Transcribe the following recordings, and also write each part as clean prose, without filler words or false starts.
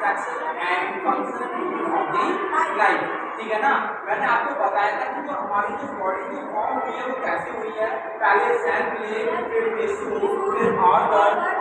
Structure and function of the life. ठीक है ना, मैंने आपको बताया था कि जो हमारी जो बॉडी जो फॉर्म हुई है वो कैसे हुई है, पहले सेल मिले, फिर टिश्यू, फिर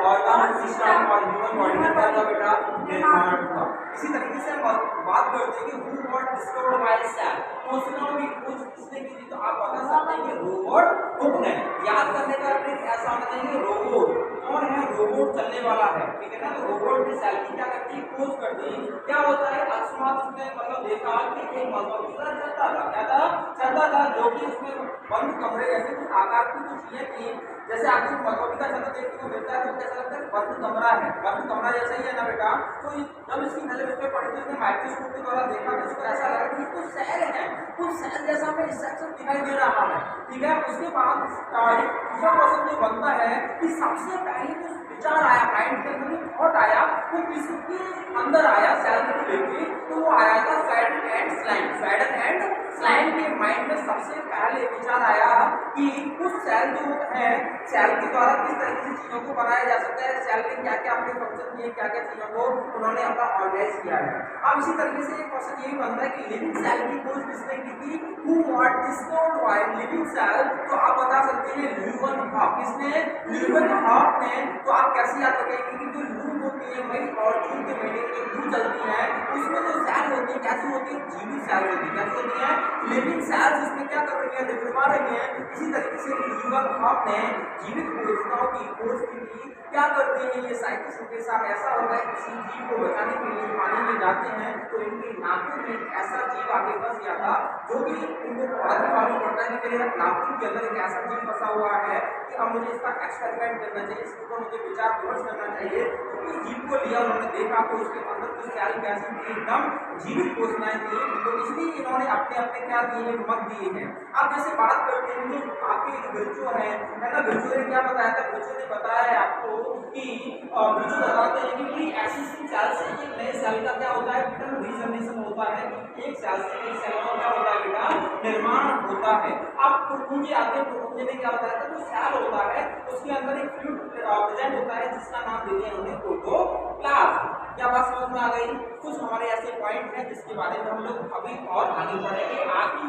ऑर्गन सिस्टम और ह्यूमन बॉडी में क्या था बेटा, निर्माण हुआ। इसी तरीके से हम बात करते हैं कि who got discovered by cell, कोशिकाओं की खोज किसने की थी, तो आप बता सकते हैं कि रोबर्ट हुक ने। याद करने का ट्रिक ऐसा होना चाहिए, रोबोट कौन है, रोबोट चलने वाला है। ठीक है ना, तो रोबोट ने सेल की क्या करती है, खोज कर दी। क्या होता है, अकस्मात उसने मतलब देखा कि एक मधुमक्खी चलता था जो कि उसमें बंद कमरे जैसे कुछ आकार की कुछ चीजें थी। जैसे आपको मधुमक्खी का छत्ता देखने को मिलता है तो कैसा लगता है, बंद कमरा है, बंद कमरा जैसा ही है ना बेटा। तो जब इसकी नजर उस पर पड़ी थी, उसने माइक्रोस्कोप के द्वारा देखा तो उसको ऐसा लगा कि कुछ सेल है, कुछ सेल जैसा हमें स्ट्रक्चर दिखाई दे रहा है। ठीक है, उसके बाद दूसरा क्वेश्चन जो बनता है कि सबसे पहले जो विचार आया, माइंड के अंदर थॉट आया, वो किसके अंदर आया सेल को लेके, तो वो आया था फैडन एंड स्लाइम। फैडन एंड स्लाइम के माइंड में सबसे पहले विचार आया कि कुछ सेल जो है, सेल के द्वारा किस तरीके से चीजों को बनाया जा सकता है, सेल में क्या क्या अपने फंक्शन किए, क्या क्या चीजों को उन्होंने अपना ऑर्गेनाइज किया है। अब इसी तरीके से एक क्वेश्चन ये भी बनता है कि लिविंग सेल की खोज किसने की थी, who what discovered by living cell, तो आप बता सकते हैं ल्यूवन हॉक। किसने, ल्यूवन हॉक ने। तो आप कैसे याद रखेंगे कि जो लू होती है मई और जून के महीने में जो लू चलती है उसमें जो सेल होती है कैसी होती है, जीवित सेल होती है, कैसी होती है, लिविंग सेल्स। इसमें क्या कर रही है, निर्मा रही है। इसी तरीके से ल्यूवन हॉक ने जीवित कोशिकाओं की खोज की थी। क्या करते हैं ये साइंटिस्टों के साथ, ऐसा होता है किसी जीव को बचाने के लिए पानी में जाते हैं तो इनकी नाखून में ऐसा जीव आगे फंस गया था जो कि इनको बाद में मालूम पड़ता है कि मेरे नाखून के अंदर एक ऐसा जीव फंसा हुआ है कि अब मुझे इसका एक्सपेरिमेंट करना चाहिए, इसके ऊपर मुझे विचार विमर्श करना चाहिए। तो उस जीव को लिया, उन्होंने देखा तो उसके अंदर कुछ सेल कैसी थी, एकदम जीवित कोशिकाएं थी। तो इसलिए इन्होंने अपने अपने क्या दिए हैं, मत दिए हैं। अब जैसे बात करते हैं जो आपके विर्चो है ना, विर्चो ने क्या बताया था, विर्चो ने बताया आपको कि विर्चो बताते हैं कि ऐसी सेल से एक नए सेल का क्या होता है बेटा, रीजनरेशन होता है। एक सेल से एक सेल का क्या होता है बेटा, निर्माण होता है। अब प्रोटोजे आते हैं, प्रोटोजे में क्या होता है, तो सेल होता है उसके अंदर एक फ्लूइड प्रेजेंट होता है जिसका नाम दे दिया उन्होंने प्रोटोप्लाज्म। क्या बात समझ में आ गई? कुछ हमारे ऐसे पॉइंट हैं जिसके बारे में हम लोग अभी और आगे बढ़ेंगे। आगे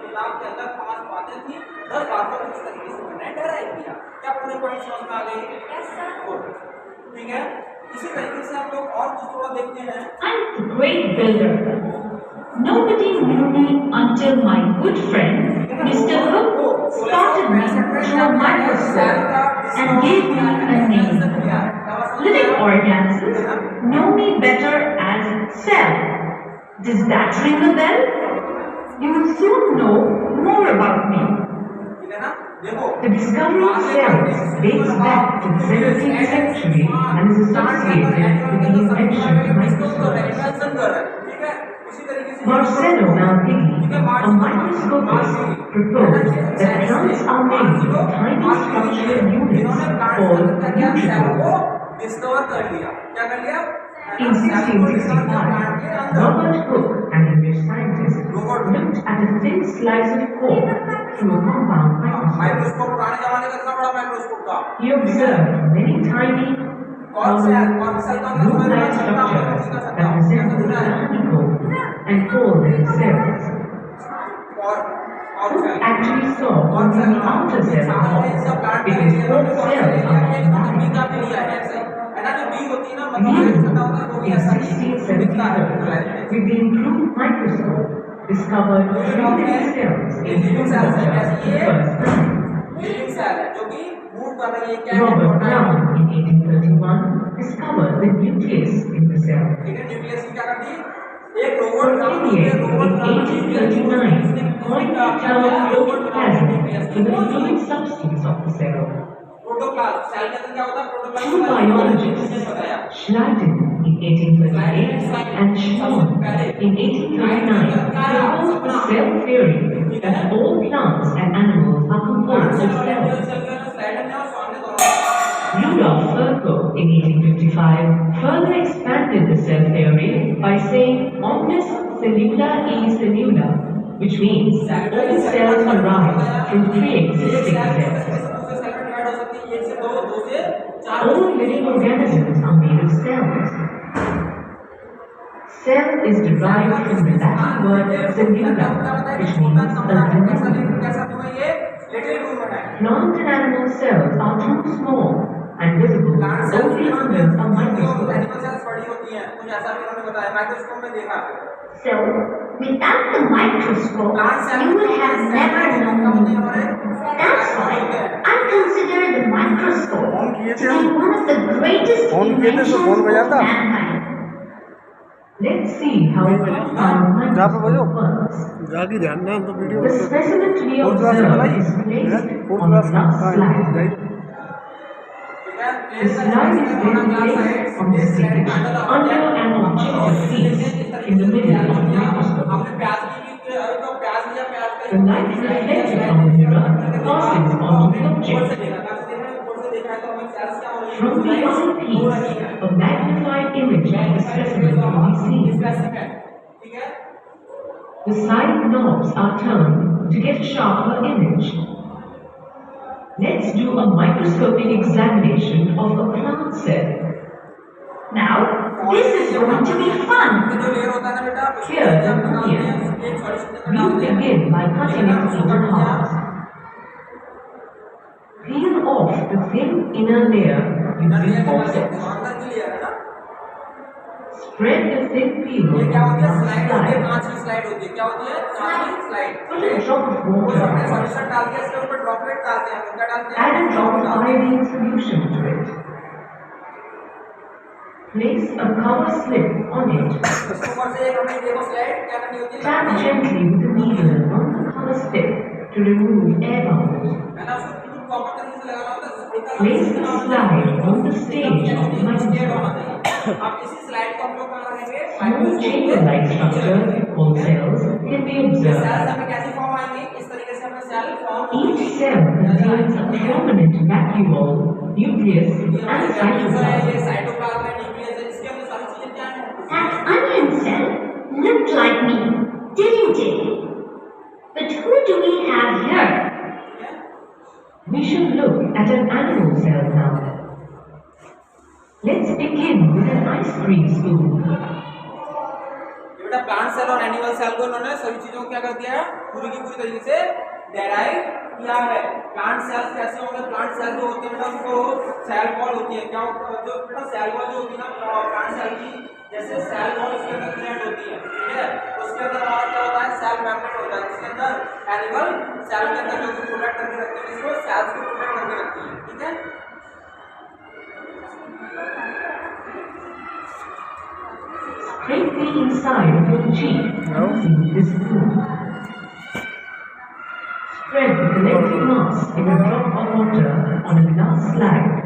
किताब के अंदर 5 बातें थी, 10 बातों को इस तरीके से मैंने डराइव किया। क्या पूरे पॉइंट समझ में आ गए? ठीक है, इसी तरीके से हम लोग और कुछ थोड़ा देखते हैं। I'm a great builder. Nobody knew me until my good friend Mr. Hook spotted me through a microscope and gave me a name. Living organisms know me better as cell. Does that ring a bell? You will soon know more about me. The discovery of cells dates back to the 17th century and is associated with the invention of microscopes. Marcello Malpighi, a microscopist, proposed that plants are made of tiny structural units called neutrophils. In 1665, Robert Hooke, an English scientist, looked at a thin slice of cork through a compound microscope. He observed many tiny, root-like structures that resembled a honeycomb and called them cells. Hooke actually saw only the outer cell of cork because cork cells are not. In 1674, with the improved microscope, discovered 3 living cells in human body for the first time. Robert Brown in 1831 discovered the nucleus in the cell. Cortelier in 1839 coined the term protoplasm for the fluid substance of the cell. Two biologists, Schleiden in 1838 and Schwann in 1839, proposed the cell theory that all plants and animals are composed of cells. Rudolf Virchow in 1855 further expanded the cell theory by saying omnis cellula e cellula, which means all cells arise from pre-existing cells. All living organisms are made of cells. Cell is derived from the Latin word cellula, which means a living. कैसा हुआ ये little human है Plant and animal cells are too small and visible plant cells only under a microscope. Animal cells बड़ी होती हैं कुछ ऐसा भी उन्होंने बताया माइक्रोस्कोप में देखा So, without the microscope, plant cell you would have never known me. That's why I consider the microscope to be one of the greatest inventions of mankind. Let's see how our microscope works. जागी ध्यान ना तो video The specimen to be observed is placed on a glass slide. The slide is then placed on the stage under an objective piece in the middle of the microscope. हमने प्याज की तो प्याज लिया प्याज का The light reflected from the mirror passes on the object. From the eyepiece, a magnified image of the specimen can be seen. The side knobs are turned to get a sharper image. Let's do a microscopic examination of a plant cell. Now, this is going to be fun. Here, the onions. We begin by cutting it into halves. Peel off the thin inner layer using forceps. Spread the thin peel ये on क्या होती है the slide होती है slide. कांच की slide होती है क्या होती है कांच की slide Put a drop of वो water हमने on it. सॉल्यूशन डाल के इसके ऊपर ड्रॉपलेट डालते हैं क्या डालते हैं Add a drop of iodine solution to it. Place a cover slip on it. उसके ऊपर से एक हमने देखो स्लाइड क्या करनी होती है Tap gently with the needle on the cover slip to remove air bubbles. है ना उसको बिल्कुल प्रॉपर तरीके से लगाना होता है Place the slide on the stage of the microscope. अब इसी स्लाइड को हम लोग कहाँ रखेंगे Small chamber-like structures called cells can be observed. Cells हमें कैसी फॉर्म आएंगी इस तरीके से हमें cell form Each cell contains a prominent vacuole, nucleus, and cytoplasm. ये साइटोप्लाज्म है न्यूक्लियस है इसके अंदर सारी चीजें क्या हैं That onion cell looked like me, didn't it? But who do we have here? We should look at an animal cell now. Let's begin with an ice cream spoon. बेटा plant cell और animal cell को इन्होंने सभी चीजों को क्या कर दिया है पूरी की पूरी तरीके से डेराइव किया है प्लांट सेल्स कैसे होंगे प्लांट सेल जो होते हैं बेटा उनको सेल वॉल होती है क्या जो बेटा सेल वॉल जो होती है ना प्लांट सेल की जैसे सेल वॉल उसके अंदर क्रिएट होती है ठीक है उसके अंदर हमारा क्या होता है सेल मेम्ब्रेन होता है जिसके अंदर एनिमल सेल के अंदर जो प्रोटेक्ट करके रखती है इसको सेल्स को प्रोटेक्ट करके रखती है ठीक है Scrape the inside of your cheek using this spoon. Spread the collected mass in a drop of water on a glass slide.